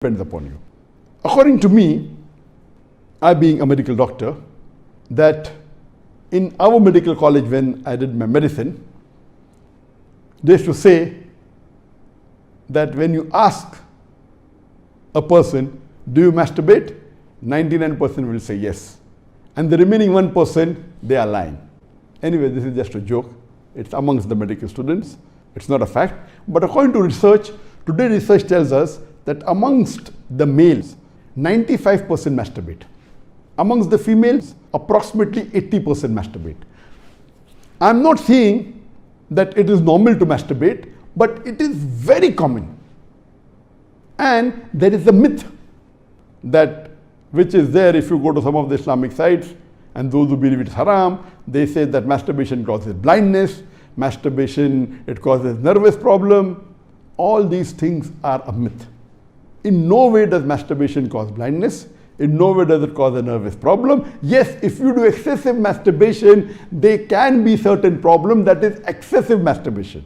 depends upon you. According to me, I being a medical doctor, that in our medical college when I did my medicine, they used to say that when you ask a person, do you masturbate? 99% will say yes. And the remaining 1%, they are lying. Anyway, this is just a joke. It's amongst the medical students. It's not a fact. But according to research, today research tells us that amongst the males, 95% masturbate. Amongst the females, approximately 80% masturbate. I'm not saying that it is normal to masturbate, but it is very common. And there is a myth that which is there if you go to some of the Islamic sites, and those who believe it's haram, they say that masturbation causes blindness, masturbation, it causes nervous problem. All these things are a myth. In no way does masturbation cause blindness. In no way does it cause a nervous problem. Yes, if you do excessive masturbation, there can be certain problem, that is excessive masturbation.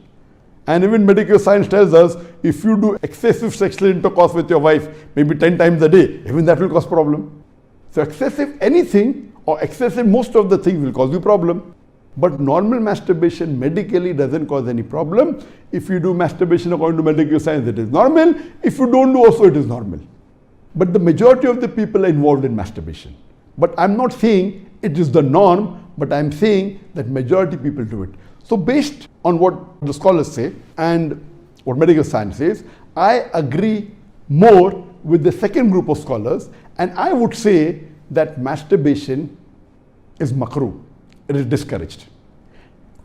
And even medical science tells us, if you do excessive sexual intercourse with your wife, maybe 10 times a day, even that will cause problem. So excessive anything or excessive most of the things will cause you problem. But normal masturbation medically doesn't cause any problem. If you do masturbation according to medical science, it is normal. If you don't do also, it is normal. But the majority of the people are involved in masturbation. But I'm not saying it is the norm, but I'm saying that majority people do it. So based on what the scholars say and what medical science says, I agree more with the second group of scholars, and I would say that masturbation is makruh. It is discouraged.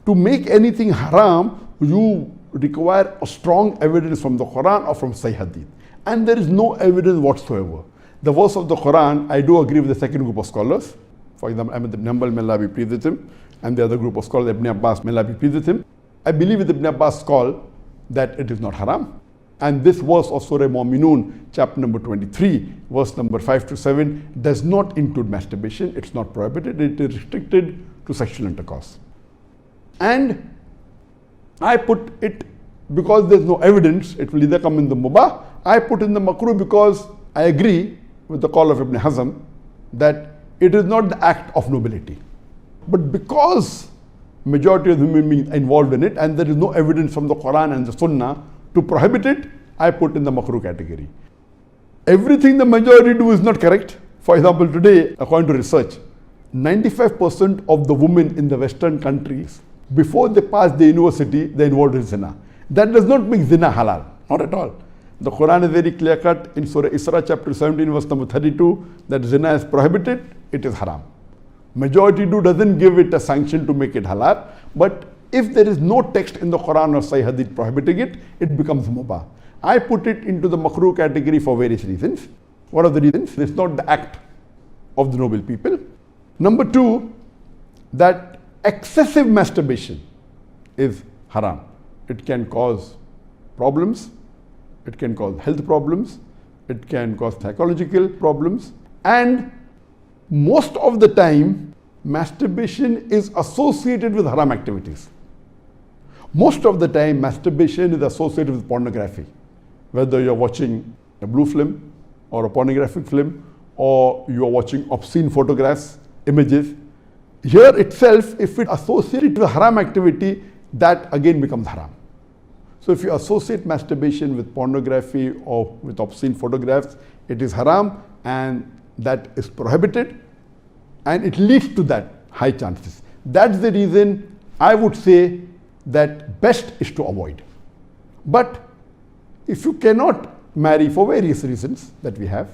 To make anything haram, you require a strong evidence from the Quran or from Sahih Hadith. And there is no evidence whatsoever. The verse of the Quran, I do agree with the second group of scholars. For example, Ahmad ibn Hanbal, may Allah be pleased with him, and the other group of scholars, Ibn Abbas, may Allah be pleased with him. I believe with Ibn Abbas' call that it is not haram. And this verse of Surah Mu'minun, chapter number 23, verse number 5 to 7, does not include masturbation. It's not prohibited. It is restricted to sexual intercourse. And I put it, because there's no evidence, it will either come in the mubah. I put in the makruh because I agree with the call of Ibn Hazm that it is not the act of nobility. But because majority of human beings are involved in it and there is no evidence from the Quran and the Sunnah to prohibit it, I put in the makruh category. Everything the majority do is not correct. For example, today, according to research, 95% of the women in the Western countries, before they pass the university, they are involved in zina. That does not make zina halal, not at all. The Quran is very clear cut in Surah Isra chapter 17 verse number 32 that zina is prohibited, it is haram. Majority doesn't give it a sanction to make it halal, but if there is no text in the Quran or Sahih Hadith prohibiting it, it becomes mubah. I put it into the makruh category for various reasons. What are the reasons? It's not the act of the noble people. Number two, that excessive masturbation is haram. It can cause problems, it can cause health problems, it can cause psychological problems, and most of the time, masturbation is associated with haram activities. Most of the time, masturbation is associated with pornography. Whether you're watching a blue film or a pornographic film, or you are watching obscene photographs, images. Here itself, if it associated with haram activity, that again becomes haram. So if you associate masturbation with pornography or with obscene photographs, it is haram and that is prohibited, and it leads to that high chances. That's the reason I would say that best is to avoid. But if you cannot marry for various reasons that we have,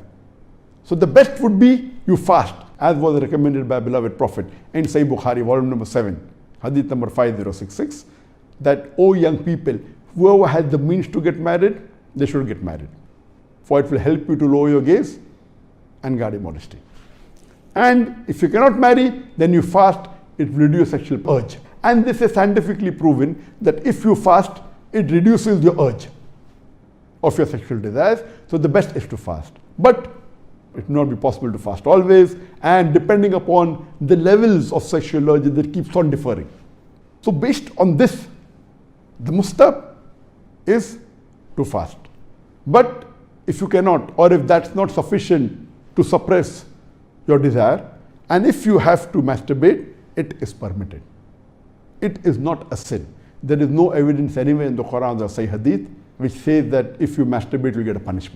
so the best would be you fast, as was recommended by beloved Prophet in Sahih Bukhari, volume number 7, hadith number 5066, that, O young people, whoever has the means to get married, they should get married. For it will help you to lower your gaze and guard your modesty. And if you cannot marry, then you fast, it will reduce sexual urge. And this is scientifically proven that if you fast, it reduces your urge of your sexual desires. So the best is to fast. But it will not be possible to fast always, and depending upon the levels of sexual urge, that keeps on differing. So based on this, the mustab is to fast. But if you cannot, or if that's not sufficient to suppress your desire, and if you have to masturbate, it is permitted. It is not a sin. There is no evidence anywhere in the Quran or Sahih Hadith which says that if you masturbate, you get a punishment.